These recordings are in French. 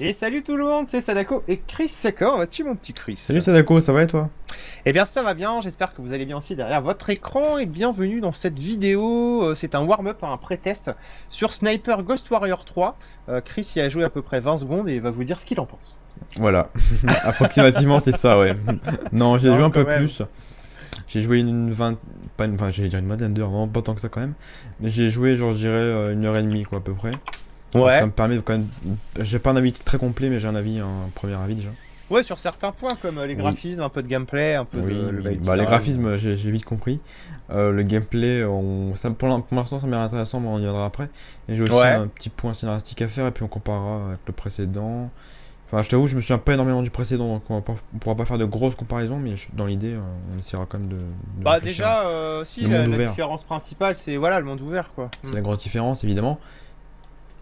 Et salut tout le monde, c'est Sadako et Chris. Comment vas-tu mon petit Chris? Salut Sadako, ça va et toi? Eh bien ça va bien, j'espère que vous allez bien aussi derrière votre écran et bienvenue dans cette vidéo. C'est un warm-up, un pré-test sur Sniper Ghost Warrior 3. Chris y a joué à peu près 20 secondes et il va vous dire ce qu'il en pense. Voilà, approximativement c'est ça, ouais. Non, j'ai joué un peu plus. J'ai joué j'allais dire une vingtaine d'heures, vraiment pas tant que ça quand même. Mais j'ai joué genre je dirais 1h30 quoi à peu près. Ouais. Donc, ça me permet quand même... J'ai pas un avis très complet mais j'ai un premier avis déjà. Ouais, sur certains points comme les graphismes, un peu de gameplay, un peu de... Bah, les graphismes j'ai vite compris. Le gameplay, pour l'instant ça m'a l'air intéressant mais on y viendra après. Et j'ai aussi un petit point scénaristique à faire et puis on comparera avec le précédent. Enfin je t'avoue je me souviens pas énormément du précédent donc on pourra pas faire de grosses comparaisons mais dans l'idée on essaiera quand même de bah déjà si la différence principale c'est voilà le monde ouvert quoi. C'est la grosse différence évidemment.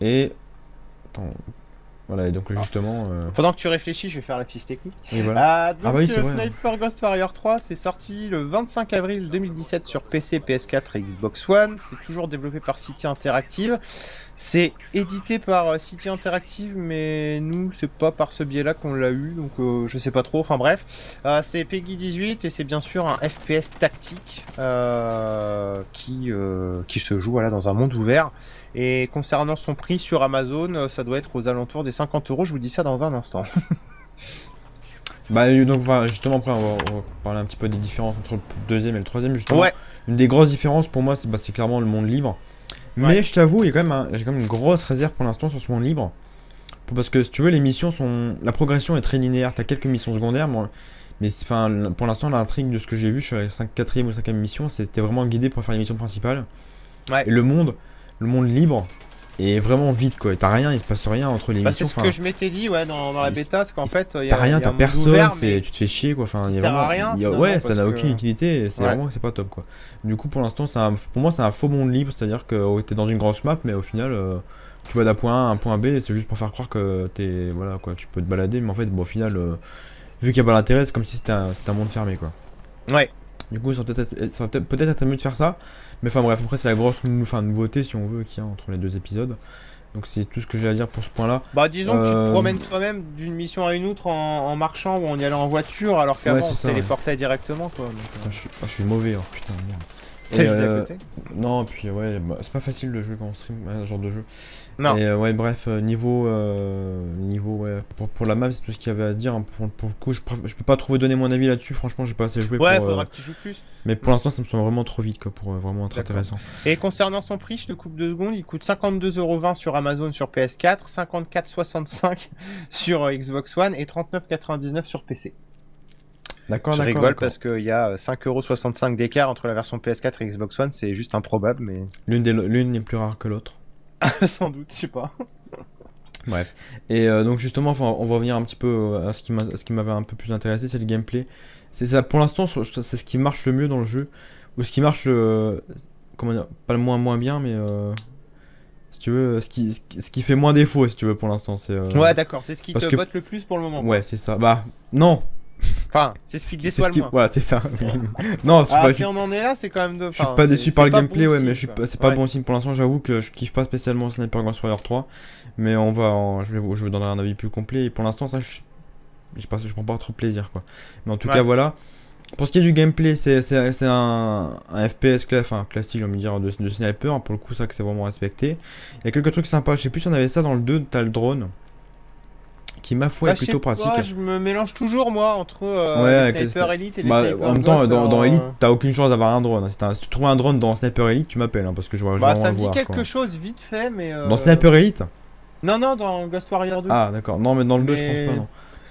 Et attends, voilà, et donc justement... Pendant que tu réfléchis, je vais faire la fiche technique. Et voilà. Donc, Sniper Ghost Warrior 3, c'est sorti le 25 avril 2017 sur PC, PS4 et Xbox One. C'est toujours développé par City Interactive. C'est édité par City Interactive, mais nous, c'est pas par ce biais-là qu'on l'a eu, donc je sais pas trop. Enfin bref, c'est PEGI 18 et c'est bien sûr un FPS tactique qui se joue voilà, dans un monde ouvert. Et concernant son prix sur Amazon, ça doit être aux alentours des 50 €. Je vous dis ça dans un instant. Bah donc voilà, justement après on va parler un petit peu des différences entre le deuxième et le troisième justement. Ouais. Une des grosses différences pour moi c'est clairement le monde libre. Mais je t'avoue, j'ai quand même une grosse réserve pour l'instant sur ce monde libre. Parce que si tu veux, les missions sont... La progression est très linéaire, t'as quelques missions secondaires, mais pour l'instant l'intrigue de ce que j'ai vu sur la 4ème ou 5ème mission, c'était vraiment guidé pour faire les missions principales. Ouais. Et le monde libre est vraiment vide quoi, t'as rien, il se passe rien entre les missions. C'est ce que je m'étais dit ouais, dans la bêta, c'est qu'en fait t'as rien, t'as personne, tu te fais chier quoi, enfin il y a vraiment... rien, ouais, ça n'a aucune utilité, c'est vraiment que c'est pas top quoi. Du coup pour l'instant, pour moi c'est un faux monde libre, c'est-à-dire que t'es dans une grosse map, mais au final tu vas d'un point A à un point B, c'est juste pour faire croire que t'es... Voilà quoi, tu peux te balader, mais en fait bon, au final, vu qu'il n'y a pas d'intérêt, c'est comme si c'était un monde fermé quoi. Ouais. Du coup ça va peut-être être mieux de faire ça. Mais enfin bref, après c'est la grosse nouveauté si on veut qu'il y a entre les deux épisodes. Donc c'est tout ce que j'ai à dire pour ce point là. Bah disons que tu te promènes toi-même d'une mission à une autre en marchant ou en y allant en voiture alors qu'avant on se téléportait directement quoi. Donc, je suis mauvais, oh, putain merde. T'as visé à côté ? Non, puis ouais, bah, c'est pas facile de jouer quand on stream ce genre de jeu. Non. Et ouais, bref, niveau ouais, pour la map, c'est tout ce qu'il y avait à dire. Pour le coup, je peux pas trop donner mon avis là-dessus. Franchement, j'ai pas assez joué. Ouais, faudra que tu joues plus. Mais pour l'instant, ça me semble vraiment trop vite quoi, pour vraiment être intéressant. Et concernant son prix, je te coupe 2 secondes. Il coûte 52,20 € sur Amazon sur PS4, 54,65 sur Xbox One et 39,99 sur PC. D'accord, je rigole parce qu'il y a 5,65 € d'écart entre la version PS4 et Xbox One, c'est juste improbable, mais... L'une n'est plus rare que l'autre. Sans doute, je sais pas. Bref. Et donc justement, on va revenir un petit peu à ce qui m'avait un peu plus intéressé, c'est le gameplay. C'est ça, pour l'instant, c'est ce qui marche le mieux dans le jeu. Ou ce qui marche, comment dire, pas le moins bien, mais... si tu veux, ce qui fait moins défaut, si tu veux, pour l'instant. Ouais, d'accord, c'est ce qui te botte le plus pour le moment. Ouais, c'est ça. Bah, non. Enfin, c'est ce qui te déçoit le moins. Voilà, c'est ça. Non, si on en est là, c'est quand même de... Je suis pas déçu par le gameplay, ouais, mais c'est pas bon signe pour l'instant. J'avoue que je kiffe pas spécialement Sniper Ghost Warrior 3. Mais je vais donner un avis plus complet. Et pour l'instant, ça, je prends pas trop plaisir, quoi. Mais en tout cas, voilà. Pour ce qui est du gameplay, c'est un FPS classique, j'ai envie de dire, de sniper. Pour le coup, ça que c'est vraiment respecté. Il y a quelques trucs sympas. Je sais plus si on avait ça dans le 2, t'as le drone. Qui ma foi est plutôt pratique. Je me mélange toujours moi entre les Sniper Elite et les Sniper en même temps, dans Elite, t'as aucune chance d'avoir un drone. Si tu trouves un drone dans Sniper Elite, tu m'appelles parce que je vois ça me dit quelque chose vite fait, mais. Dans Sniper Elite ? Non, dans Ghost Warrior 2. Ah, d'accord. Non, mais dans le 2, je pense pas, non.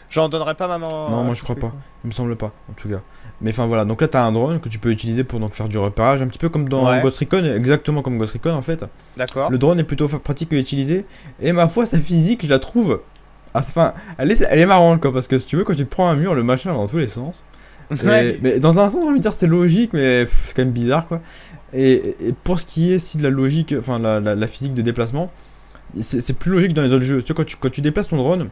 J'en donnerais pas maman. Non, moi je crois pas. Il me semble pas, en tout cas. Mais enfin voilà, donc là t'as un drone que tu peux utiliser pour donc faire du repérage, un petit peu comme dans Ghost Recon, exactement comme Ghost Recon en fait. D'accord. Le drone est plutôt pratique à utiliser. Et ma foi, sa physique, je la trouve. Enfin, elle est marrante quoi, parce que si tu veux, quand tu te prends un mur, le machin va dans tous les sens. Mais dans un sens, j'ai envie de dire c'est logique, mais c'est quand même bizarre quoi. Et pour ce qui est de la logique, enfin la physique de déplacement, c'est plus logique dans les autres jeux. Tu vois, quand tu déplaces ton drone,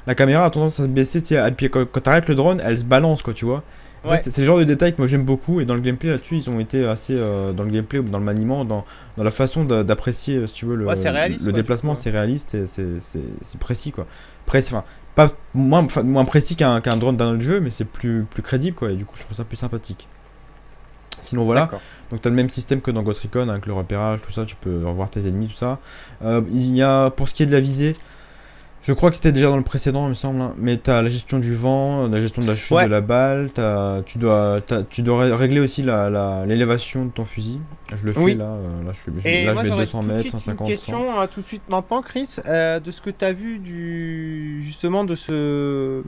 la caméra a tendance à se baisser, tu sais, et puis quand t'arrêtes le drone, elle se balance quoi, tu vois. Ouais. C'est le genre de détail que moi j'aime beaucoup, et dans le gameplay là-dessus, ils ont été assez dans le gameplay, dans le maniement, dans la façon d'apprécier, si tu veux, Ouais, c'est réaliste, le ouais, déplacement, du coup. c'est réaliste, et c'est précis quoi. Précis, enfin, pas moins précis qu'un drone d'un autre jeu, mais c'est plus crédible quoi, et du coup je trouve ça plus sympathique. Sinon voilà, D'accord. donc tu as le même système que dans Ghost Recon avec le repérage, tout ça, tu peux revoir tes ennemis, tout ça. Il y a, pour ce qui est de la visée, je crois que c'était déjà dans le précédent, il me semble, hein, mais tu as la gestion du vent, la gestion de la chute de la balle, tu dois régler aussi l'élévation de ton fusil. Je le fais là, je mets 200 mètres, 150 une question tout de suite maintenant, Chris, de ce que tu as vu justement de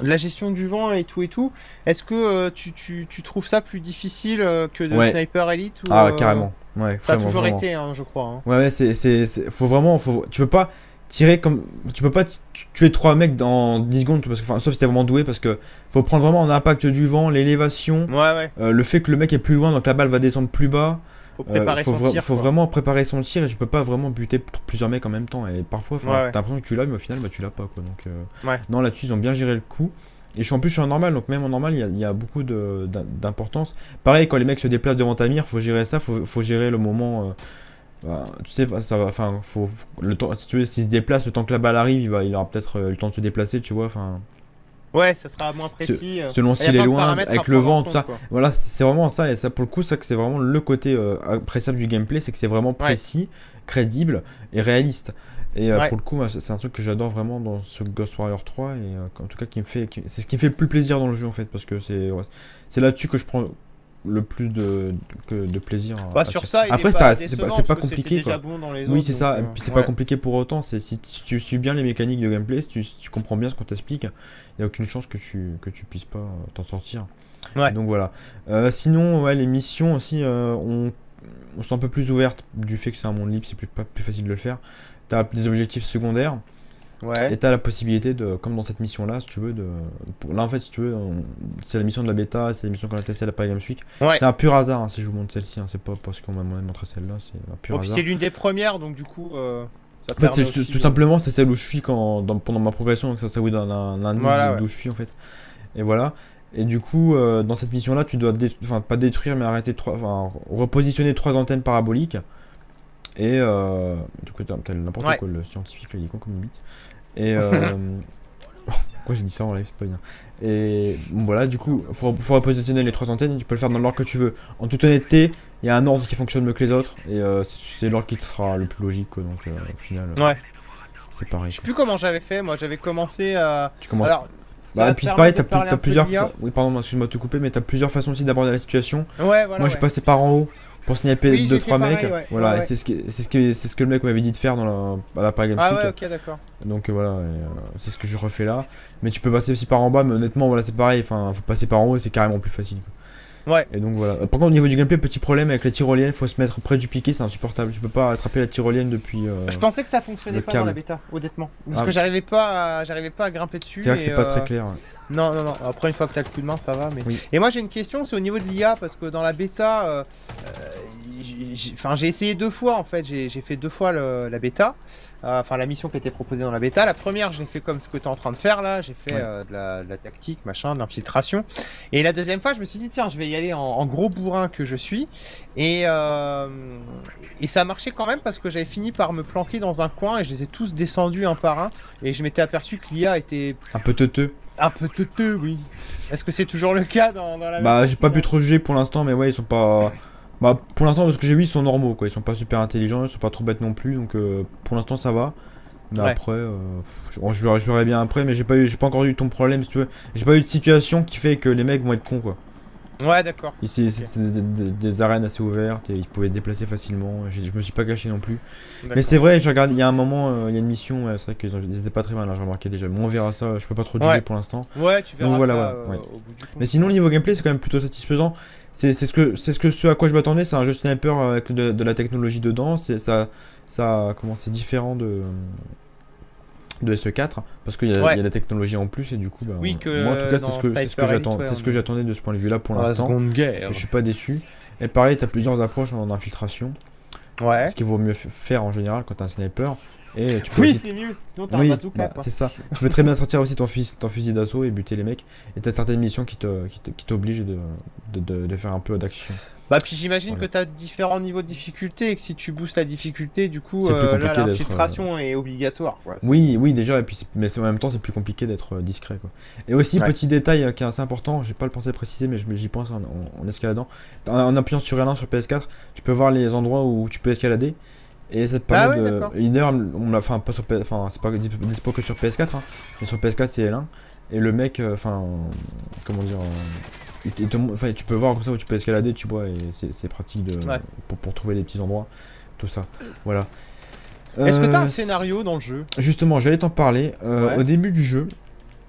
la gestion du vent et tout. Est-ce que tu trouves ça plus difficile que de Sniper Elite ou, Ah, carrément. Ouais, ça vraiment, a toujours vraiment. été, hein, je crois. Hein. Ouais, faut vraiment, tu peux pas tirer comme, tu peux pas tuer 3 mecs dans 10 secondes, parce que, enfin, sauf si t'es vraiment doué, parce que faut prendre vraiment l'impact du vent, l'élévation, le fait que le mec est plus loin, donc la balle va descendre plus bas. Faut préparer son tir. Faut vraiment préparer son tir, et tu peux pas vraiment buter plusieurs mecs en même temps, et parfois t'as l'impression que tu l'as, mais au final tu l'as pas quoi. Donc non, là-dessus ils ont bien géré le coup. Et en plus je suis en normal, donc même en normal il y a beaucoup d'importance. Pareil, quand les mecs se déplacent devant ta mire, faut gérer ça, faut gérer le moment. Tu sais, ça va, enfin, le temps, si tu veux, s'il se déplace, le temps que la balle arrive, il aura peut-être le temps de se déplacer, tu vois, enfin. Ouais, ça sera moins précis. Selon s'il est loin, avec le vent, tout ça. Quoi. Voilà, c'est vraiment ça, et ça pour le coup, ça que c'est vraiment le côté appréciable du gameplay, c'est que c'est vraiment précis, crédible et réaliste. Et pour le coup, c'est un truc que j'adore vraiment dans ce Ghost Warrior 3, et en tout cas c'est ce qui me fait le plus plaisir dans le jeu en fait, parce que c'est là-dessus que je prends le plus de plaisir. Sur ça, après, c'est pas compliqué quoi. Bon oui, c'est ça, et puis c'est pas compliqué pour autant. Si tu suis bien les mécaniques de gameplay, si tu comprends bien ce qu'on t'explique, il n'y a aucune chance que tu puisses pas t'en sortir. Ouais. Donc voilà. Sinon, les missions aussi sont un peu plus ouvertes du fait que c'est un monde libre, c'est plus facile de le faire. T'as des objectifs secondaires. Ouais. Et t'as la possibilité de, comme dans cette mission là, si tu veux, là en fait, si tu veux, c'est la mission de la bêta, c'est la mission qu'on a testée à la Paris Games Week. Ouais. C'est un pur hasard si je vous montre celle-ci, c'est pas parce qu'on m'a montré celle-là, c'est un pur hasard. C'est l'une des premières, donc du coup. Ça en fait, tout simplement, c'est celle où je suis pendant ma progression, donc ça vous donne un indice d'où je suis en fait. Et voilà. Et du coup, dans cette mission là, tu dois pas détruire, mais repositionner 3 antennes paraboliques. Et du coup, t'as n'importe quoi, le scientifique, là, il est con comme une bite. Et pourquoi j'ai dit ça en live, c'est pas bien. Et bon, voilà, du coup, faut repositionner les 3 antennes, tu peux le faire dans l'ordre que tu veux. En toute honnêteté, il y a un ordre qui fonctionne mieux que les autres, et c'est l'ordre qui sera le plus logique, quoi, donc au final, c'est pareil. Je sais plus comment j'avais fait, moi j'avais commencé à. Tu commences. Alors, et puis c'est pareil, t'as plusieurs. Oui, pardon, excuse-moi de te couper, mais t'as plusieurs façons aussi d'aborder la situation. Ouais, voilà. Moi, je suis passé par en haut pour sniper 2-3 mecs. Voilà, et c'est ce que le mec m'avait dit de faire à la Paris Games Week. Ah ouais, ok, d'accord. Donc voilà, c'est ce que je refais là. Mais tu peux passer aussi par en bas, mais honnêtement, voilà, c'est pareil. Enfin, faut passer par en haut, c'est carrément plus facile. Quoi. Ouais. Et donc voilà. Par contre, au niveau du gameplay, petit problème avec la tyrolienne, faut se mettre près du piquet, c'est insupportable. Tu peux pas attraper la tyrolienne depuis. Je pensais que ça fonctionnait pas dans la bêta, honnêtement. Parce que j'arrivais pas à grimper dessus. C'est vrai que c'est pas très clair. Ouais. Non. Après, une fois que t'as le coup de main, ça va. Mais... Oui. Et moi, j'ai une question, c'est au niveau de l'IA, parce que dans la bêta, j'ai essayé 2 fois en fait. J'ai fait 2 fois la bêta. Enfin, la mission qui était proposée dans la bêta. La première, j'ai fait comme ce que tu es en train de faire là. J'ai fait de la tactique, machin, de l'infiltration. Et la deuxième fois, je me suis dit, tiens, je vais y aller en gros bourrin que je suis. Et ça a marché quand même parce que j'avais fini par me planquer dans un coin et je les ai tous descendus un par un. Et je m'étais aperçu que l'IA était. Un peu teuteux. Un peu teuteux, oui. Est-ce que c'est toujours le cas dans la Bah, j'ai pas pu trop juger pour l'instant, mais ouais, ils sont pas. Bah, pour l'instant, de ce que j'ai vu, ils sont normaux, quoi. Ils sont pas super intelligents, ils sont pas trop bêtes non plus, donc pour l'instant, ça va. Mais après, je verrai bien après, mais j'ai pas encore eu ton problème, si tu veux. J'ai pas eu de situation qui fait que les mecs vont être cons, quoi. Ouais, d'accord. Ici, c'est des arènes assez ouvertes et ils pouvaient se déplacer facilement. Je me suis pas caché non plus. Mais c'est vrai, je regarde, il y a un moment, il y a une mission, c'est vrai qu'ils étaient pas très mal, là, j'ai remarqué déjà. Mais on verra ça, je peux pas trop juger pour l'instant. Ouais, tu verras. Donc voilà, ça, au bout du compte. Mais sinon, le niveau gameplay, c'est quand même plutôt satisfaisant. C'est ce à quoi je m'attendais. C'est un jeu sniper avec de la technologie dedans. C'est différent de SE4 parce qu'il y a de la technologie en plus et du coup moi en tout cas c'est ce que j'attendais de ce point de vue là pour l'instant. Je suis pas déçu. Et pareil, tu as plusieurs approches en infiltration, ce qu'il vaut mieux faire en général quand tu es un sniper. Et tu peux Oui, aussi... c'est mieux. Sinon, t'as un Oui, bazooka, quoi. c'est ça. Tu peux très bien sortir aussi ton fusil d'assaut et buter les mecs. Et t'as certaines missions qui t'obligent de faire un peu d'action. Bah, puis j'imagine Voilà. que t'as différents niveaux de difficulté et que si tu boostes la difficulté, du coup, C'est plus là, compliqué d'être... l'infiltration est obligatoire, quoi. Oui, oui, déjà, et puis en même temps, c'est plus compliqué d'être discret, quoi. Et aussi, Ouais. petit détail qui est assez important, j'ai pas le pensé préciser, mais j'y pense en escaladant. En appuyant sur L1 sur PS4, tu peux voir les endroits où tu peux escalader. Et ça te Ah permet ouais, de. d'accord. Une heure, on l'a. Enfin, pas sur enfin, c'est pas dispo que sur PS4, hein, mais sur PS4, c'est L1. Et le mec, enfin. Comment dire. Enfin, tu peux voir comme ça où tu peux escalader, tu vois, et c'est pratique Ouais. pour trouver des petits endroits, tout ça. Voilà. Est-ce que t'as un Euh, scénario dans le jeu? Justement, j'allais t'en parler. Ouais. Au début du jeu,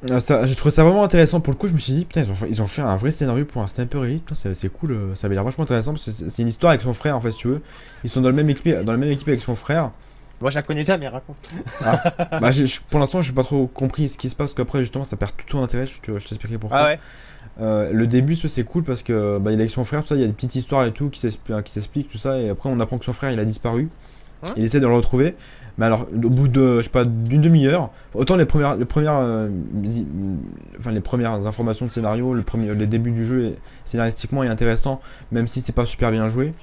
j'ai trouvé ça vraiment intéressant. Pour le coup, je me suis dit, putain, ils ont fait un vrai scénario pour un Sniper Elite. Putain, c'est cool, ça avait l'air vachement intéressant. Parce que c'est une histoire avec son frère, en fait, si tu veux. Ils sont dans la même équipe avec son frère. Moi, je la connais déjà, mais raconte. Ah. Bah, pour l'instant, j'ai pas trop compris ce qui se passe. Qu'après, justement, ça perd tout son intérêt. Je t'expliquerai pourquoi. Ah ouais. Le début, c'est cool parce que bah, il est avec son frère, tout ça. Il y a des petites histoires et tout qui s'expliquent, tout ça. Et après, on apprend que son frère, il a disparu. Hein. Il essaie de le retrouver. Mais alors, au bout de, je sais pas, d'une demi-heure, autant les premières informations de scénario, les débuts du jeu, scénaristiquement, est intéressant, même si c'est pas super bien joué.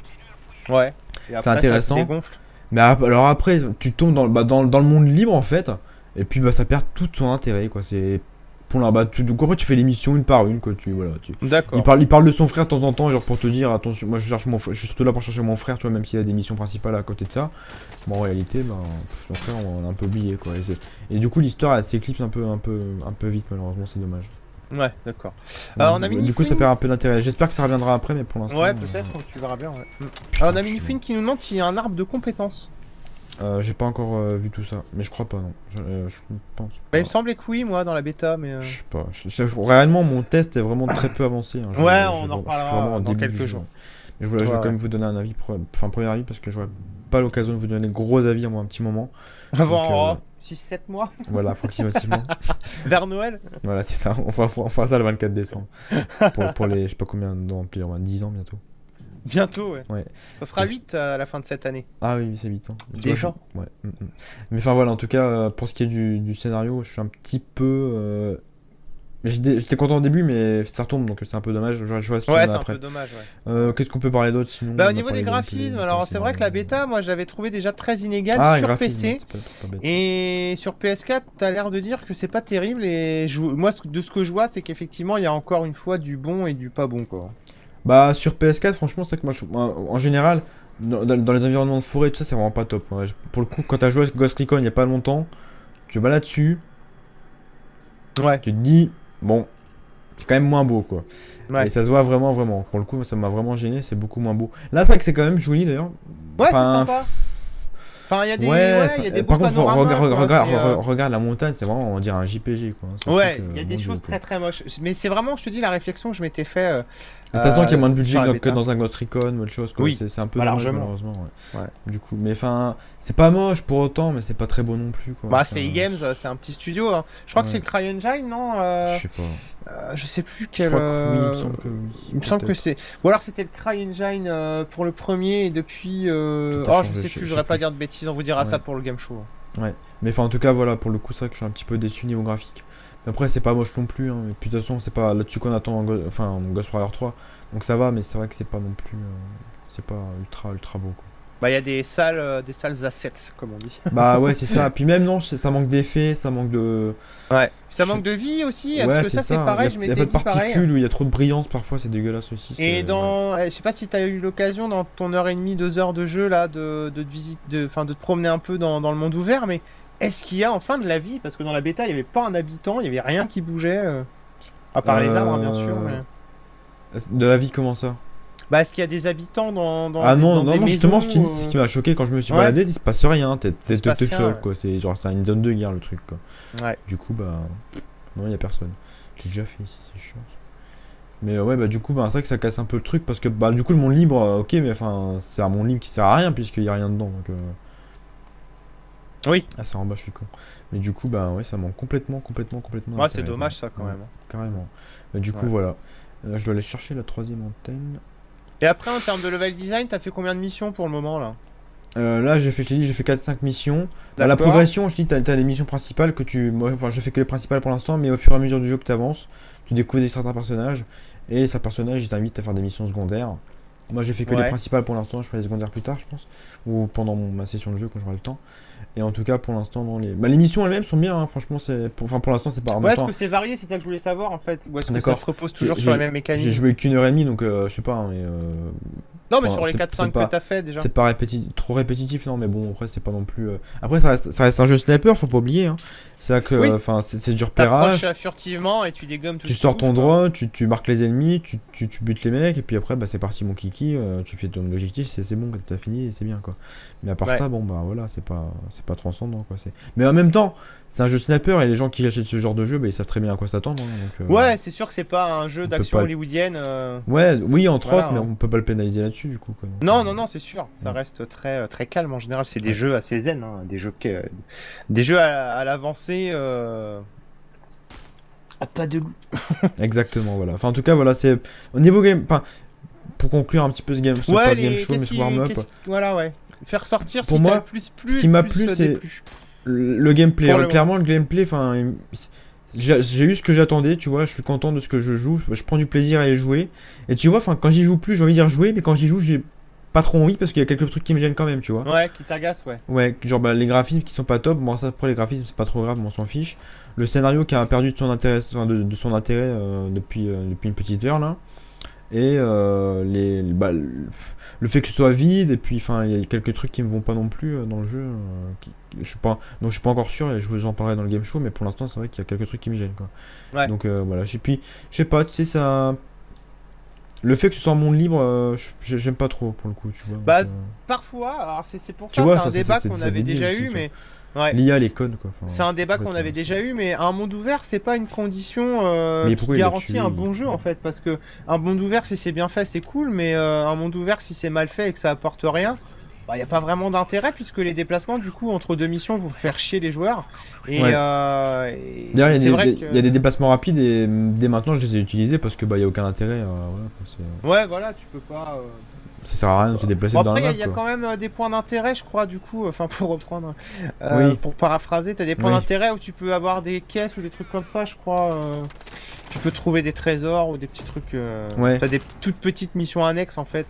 Ouais. Et après, C'est intéressant. Ça se dégonfle. Mais alors après, tu tombes dans le monde libre en fait, et puis bah ça perd tout son intérêt quoi. C'est pour là, donc après tu fais les missions une par une quoi. D'accord. Il parle de son frère de temps en temps, genre pour te dire attention, moi je cherche je suis surtout là pour chercher mon frère, tu vois, même s'il y a des missions principales à côté de ça. Bon, en réalité, ben son frère on l'a un peu oublié quoi. Et du coup l'histoire elle s'éclipse un peu vite malheureusement, c'est dommage. Ouais, d'accord. Donc, On a du coup ça perd un peu d'intérêt. J'espère que ça reviendra après, mais pour l'instant. Ouais, peut-être, tu verras bien. Ouais. Putain, On a Minifine qui nous demande s'il y a un arbre de compétences. J'ai pas encore vu tout ça, mais je crois pas non. Je pense Bah, pas. il me semblait que oui, moi, dans la bêta, mais. Je sais pas. Réellement, mon test est vraiment très peu avancé. Hein. Ouais, Je on en suis vraiment reparlera au dans début du quelques jeu. jours. Mais je vais Ouais, quand même vous donner un avis, premier avis, parce que j'aurai pas l'occasion de vous donner de gros avis en un petit moment. Avant 6-7 mois, Voilà, approximativement. vers Noël. Voilà, c'est ça. On fera ça le 24 décembre. Pour les, je sais pas combien dans 10 ans bientôt. Bientôt, ouais. Ouais. Ça sera 8 à la fin de cette année. Ah oui, c'est vite. Hein. Déjà. Ouais. Mais enfin voilà, en tout cas, pour ce qui est du scénario, je suis un petit peu. J'étais content au début, mais ça retombe, donc c'est un peu dommage. Je vois ce qu'il y en Ouais, a c'est un après. peu dommage, ouais. Qu'est-ce qu'on peut parler d'autre sinon? Bah, On au a niveau parlé des de graphismes, gameplay, alors c'est vrai que la bêta, moi j'avais trouvé déjà très inégale sur graphisme, PC. c'est pas bête. Et sur PS4, t'as l'air de dire que c'est pas terrible. Et moi, de ce que je vois, c'est qu'effectivement, il y a encore une fois du bon et du pas bon, quoi. Bah, sur PS4, franchement, c'est que en général, dans les environnements de forêt, tout ça, c'est vraiment pas top. Ouais. Pour le coup, quand t'as joué à Ghost Recon il y a pas longtemps, tu vas là-dessus, Ouais. tu te dis, bon, c'est quand même moins beau, quoi. Ouais. Et ça se voit vraiment, vraiment. Pour le coup, ça m'a vraiment gêné, c'est beaucoup moins beau. Là, c'est vrai que c'est quand même joli d'ailleurs. Ouais, Enfin, c'est sympa. Enfin, il y a des, il y a des beaux par contre, panoramas, quoi, regarde la montagne, c'est vraiment, on dirait un JPG, quoi. C'est un ouais, truc, il y a des mon choses Dieu, très très moches. Mais c'est vraiment, je te dis, la réflexion que je m'étais fait. Et ça sent qu'il y a moins de budget sur la que bêta. dans un Ghost Recon ou autre chose, quoi. Oui, C'est un peu bah, dommage, largement. malheureusement. Ouais. Ouais. Du coup, mais enfin, c'est pas moche pour autant, mais c'est pas très beau non plus, quoi. Bah, c'est E-Games, c'est un petit studio. Hein. Je crois que c'est le CryEngine, non Je sais pas. Je sais plus Je quel. crois que oui, il me semble que oui. Il me semble que c'est. Ou alors c'était le CryEngine pour le premier et depuis. Tout a Oh, changé, je sais plus, je voudrais pas dire de bêtises, on vous dira ça pour le game show. Ouais, mais enfin, en tout cas, voilà, pour le coup, c'est vrai que je suis un petit peu déçu niveau graphique. Mais après, c'est pas moche non plus, hein. Et puis de toute façon, c'est pas là-dessus qu'on attend en Ghost Warrior 3. Donc ça va, mais c'est vrai que c'est pas non plus. C'est pas ultra beau, quoi. Bah, il y a des salles assets, comme on dit. Bah ouais, c'est ça. Puis même, non, ça manque d'effets, ça manque de. Ouais. Ça manque de vie aussi, Ouais, parce que ça, c'est pareil, je Il y a m'étais pas de dit pareil. particules, où il y a trop de brillance parfois, c'est dégueulasse aussi. Et je sais pas si t'as eu l'occasion dans ton heure et demie, 2 heures de jeu là, de te promener un peu dans le monde ouvert, mais est-ce qu'il y a enfin de la vie? Parce que dans la bêta, il y avait pas un habitant, il y avait rien qui bougeait, à part les arbres, hein, bien sûr. Mais... De la vie, comment ça? Bah, est-ce qu'il y a des habitants dans Ah non, dans des justement, maisons, c'est ce qui m'a choqué quand je me suis baladé, il se passe rien, t'es seul, rien, quoi. C'est genre, c'est une zone de guerre le truc, quoi. Ouais. Du coup, bah. Non, il y a personne. J'ai déjà fait ici, c'est chiant. Mais ouais, bah, du coup, bah, c'est vrai que ça casse un peu le truc parce que, bah, du coup, le monde libre, ok, mais enfin, c'est un monde libre qui sert à rien puisqu'il y a rien dedans, donc. Oui. Ah, c'est en bas, je suis con. Mais du coup, bah, ouais, ça manque complètement. Ouais, c'est dommage ça quand même. Carrément. Mais du coup, voilà. Je dois aller chercher la 3ème antenne. Et après, en termes de level design, t'as fait combien de missions pour le moment là? Là, je t'ai dit, j'ai fait 4-5 missions. Bah, la D'accord. progression, je dis, t'as des missions principales que tu. Moi, enfin, je fais que les principales pour l'instant, mais au fur et à mesure du jeu que tu avances, tu découvres certains personnages. Et certains personnages, ils t'invitent à faire des missions secondaires. Moi, j'ai fait que les Ouais. principales pour l'instant, je ferai les secondaires plus tard, je pense. Ou pendant ma session de jeu quand j'aurai le temps. Et en tout cas, pour l'instant, dans les. Bah, les missions elles-mêmes sont bien, hein, franchement, c'est. Enfin, pour l'instant, c'est pas en Ouais, même est-ce temps. que c'est varié, c'est ça que je voulais savoir en fait? Ou est-ce que ça D'accord. se repose J'ai toujours sur la même j'ai mécanique? joué qu'une heure et demie, donc je sais pas, hein, mais. Non, mais Enfin, sur les c'est 4-5 que pas. t'as fait déjà. C'est pas trop répétitif, non, mais bon, après, c'est pas non plus. Après, ça reste un jeu sniper, faut pas oublier. Hein. C'est vrai que Oui. enfin, c'est du T'approches repérage. furtivement et tu dégommes tout Tu ce qui sors bouge, ton quoi. drone, tu marques les ennemis, tu butes les mecs, et puis après, bah, c'est parti, mon kiki. Tu fais ton objectif, c'est bon, t'as fini, et c'est bien, quoi. Mais à part Ouais. ça, bon, bah voilà, c'est pas transcendant, quoi. Mais en même temps, c'est un jeu sniper, et les gens qui achètent ce genre de jeu, bah, ils savent très bien à quoi s'attendre. Hein, donc, Ouais, c'est sûr que c'est pas un jeu on peut d'action pas. hollywoodienne. Ouais, oui, entre Voilà, autres, mais hein. on peut pas le pénaliser là-dessus, du coup, quoi. Donc, Non, non, non, c'est sûr. Ça ouais. reste très, très calme en général. C'est des Ouais. jeux assez zen, hein. Des jeux à l'avancée. À pas de loup. Exactement, voilà. Enfin, en tout cas, voilà, c'est. Au niveau game. Enfin, pour conclure un petit peu ce game, ce Ouais, pas ce game show, mais ce warm-up. Voilà, ouais. Faire sortir Pour si moi, t'as le plus ce qui m'a plus plu, des c'est plus. le gameplay. Pour le Clairement, le gameplay, enfin. J'ai eu ce que j'attendais, tu vois, je suis content de ce que je joue, je prends du plaisir à y jouer. Et tu vois, enfin, quand j'y joue plus, j'ai envie de dire jouer, mais quand j'y joue, j'ai pas trop envie parce qu'il y a quelques trucs qui me gênent quand même, tu vois. Ouais, qui t'agace, ouais. Ouais, genre bah, les graphismes qui sont pas top, bon ça après les graphismes c'est pas trop grave, mais on s'en fiche. Le scénario qui a perdu de son intérêt, enfin, de son intérêt depuis une petite heure là. Et bah, le fait que ce soit vide, et puis enfin il y a quelques trucs qui me vont pas non plus dans le jeu. Donc je suis pas encore sûr, et je vous en parlerai dans le game show, mais pour l'instant c'est vrai qu'il y a quelques trucs qui me gênent quoi. Ouais. Donc voilà, puis je sais pas, tu sais ça. Le fait que ce soit un monde libre, j'aime pas trop pour le coup, tu vois. Bah, Donc, parfois, alors c'est pour tu ça, vois, c'est un débat qu'on c'est avait débile déjà aussi, eu, tu mais. Ouais. l'IA, les codes quoi. Enfin, C'est un débat qu'on complètement, avait déjà eu, mais un monde ouvert, c'est pas une condition Mais qui pourquoi il l'a garantit tué un bon jeu en fait. Parce que un monde ouvert, si c'est bien fait, c'est cool, mais un monde ouvert, si c'est mal fait et que ça apporte rien, bah, y a pas vraiment d'intérêt puisque les déplacements, du coup, entre deux missions, vont faire chier les joueurs. Et, Ouais. D'ailleurs, c'est vrai il y a des déplacements rapides, et dès maintenant je les ai utilisés parce que bah, il y a aucun intérêt. Voilà, quoi, ouais, voilà, tu peux pas. ça sert à rien de se déplacer Bon, dans après, la il y a map. Quoi. quand même des points d'intérêt, je crois, du coup, enfin, pour reprendre, Oui. pour paraphraser, t'as des points Oui. d'intérêt où tu peux avoir des caisses ou des trucs comme ça, je crois. Tu peux trouver des trésors ou des petits trucs. Ouais. T'as des toutes petites missions annexes, en fait.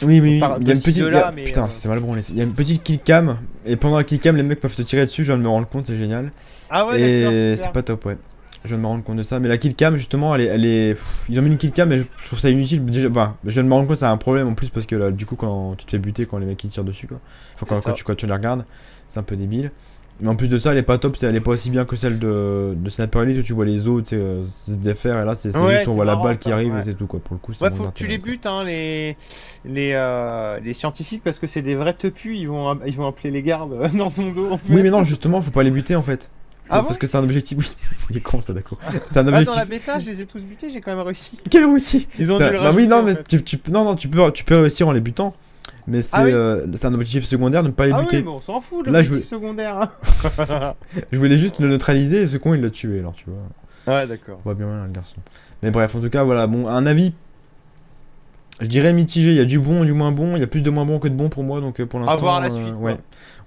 Oui, oui, On parle il y a de une petite. ci, de là, mais, Putain, c'est mal branlé. Il y a une petite kill cam, et pendant la kill cam, les mecs peuvent te tirer dessus. Je viens de me rendre compte, c'est génial. Ah ouais, Et d'accord, c'est super. pas top, ouais. Je viens de me rendre compte de ça. Mais la kill cam, justement, ils ont mis une kill cam, mais je trouve ça inutile. Déjà, bah, je viens de me rendre compte que ça a un problème en plus, parce que là, du coup, quand tu te fais buter, quand les mecs ils tirent dessus, quoi. Enfin, C'est ça. quand tu les regardes, c'est un peu débile. Mais en plus de ça, elle est pas top, elle est pas aussi bien que celle de Sniper Elite où tu vois les os se défaire, et là c'est Ouais, juste on c'est voit la marrant, balle qui ça, arrive, ouais. et c'est tout quoi. Pour le coup, c'est Ouais, moins faut que tu d'intérêt, les quoi. butes, hein, les scientifiques, parce que c'est des vrais teupus, ils vont appeler les gardes dans ton dos, en fait. Oui, mais non, justement, faut pas les buter en fait. Ah bon? Parce que c'est un objectif. Oui, il est con ça, d'accord. C'est un Ah, dans la objectif. bêta, je les ai tous butés, j'ai quand même réussi. Quel outil. Ils ont dû le Bah oui, rajouter, non, en mais fait. non, non, tu peux réussir en les butant. Mais Ah oui? c'est un objectif secondaire de ne pas les Ah buter. oui, mais on s'en fout, le Là, secondaire. Hein. Je voulais juste le neutraliser, et ce con il l'a tué, alors tu vois. Ouais, d'accord. On voit bien le garçon. Mais bref, en tout cas, voilà, bon, un avis. Je dirais mitigé, il y a du bon et du moins bon, il y a plus de moins bon que de bon pour moi, donc pour l'instant, voir la suite, quoi. ouais,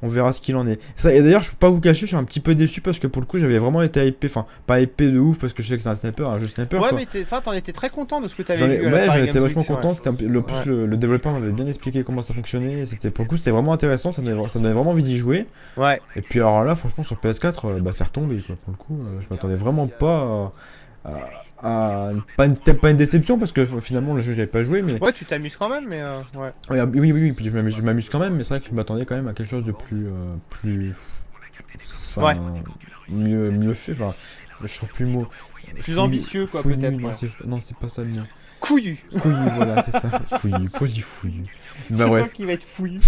on verra ce qu'il en est. Ça, et d'ailleurs, je peux pas vous cacher, je suis un petit peu déçu parce que pour le coup, j'avais vraiment été hypé, enfin, pas hypé de ouf parce que je sais que c'est un sniper, un jeu sniper, Ouais, quoi. mais t'en étais très content de ce que t'avais vu. Ouais, j'en étais vachement Games Week, content, ouais. c'était plus, Ouais. le développeur m'avait bien expliqué comment ça fonctionnait, et pour le coup, c'était vraiment intéressant, ça donnait vraiment envie d'y jouer. Ouais. Et puis alors là, franchement, sur PS4, bah, c'est retombé, quoi, pour le coup, je m'attendais vraiment pas pas une déception parce que finalement le jeu j'avais pas joué, mais Ouais, tu t'amuses quand même, mais ouais. ouais, oui, puis je m'amuse quand même, mais c'est vrai que je m'attendais quand même à quelque chose de enfin, Ouais. mieux fait, enfin, je trouve plus le mot. Plus ambitieux, quoi, Fouillu, peut-être. non, Ouais. non, c'est pas ça le mot. Couillu. Fouillu, voilà, c'est ça. Fouillu. C'est Bah toi bref, qui va être fouillu.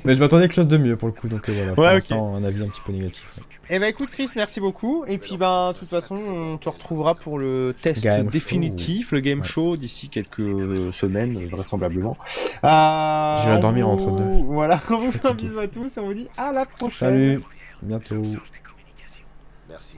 mais je m'attendais à quelque chose de mieux pour le coup, donc voilà, pour Ouais, ok. l'instant, un avis un petit peu négatif. Ouais. Eh ben écoute Chris, merci beaucoup. Et puis ben de toute façon, on te retrouvera pour le test Game définitif, le game Ouais. show d'ici quelques semaines vraisemblablement. Je vais dormir entre deux. Voilà, on vous fait un Fatigué. bisou à tous et on vous dit à la prochaine. Salut, bientôt. Merci.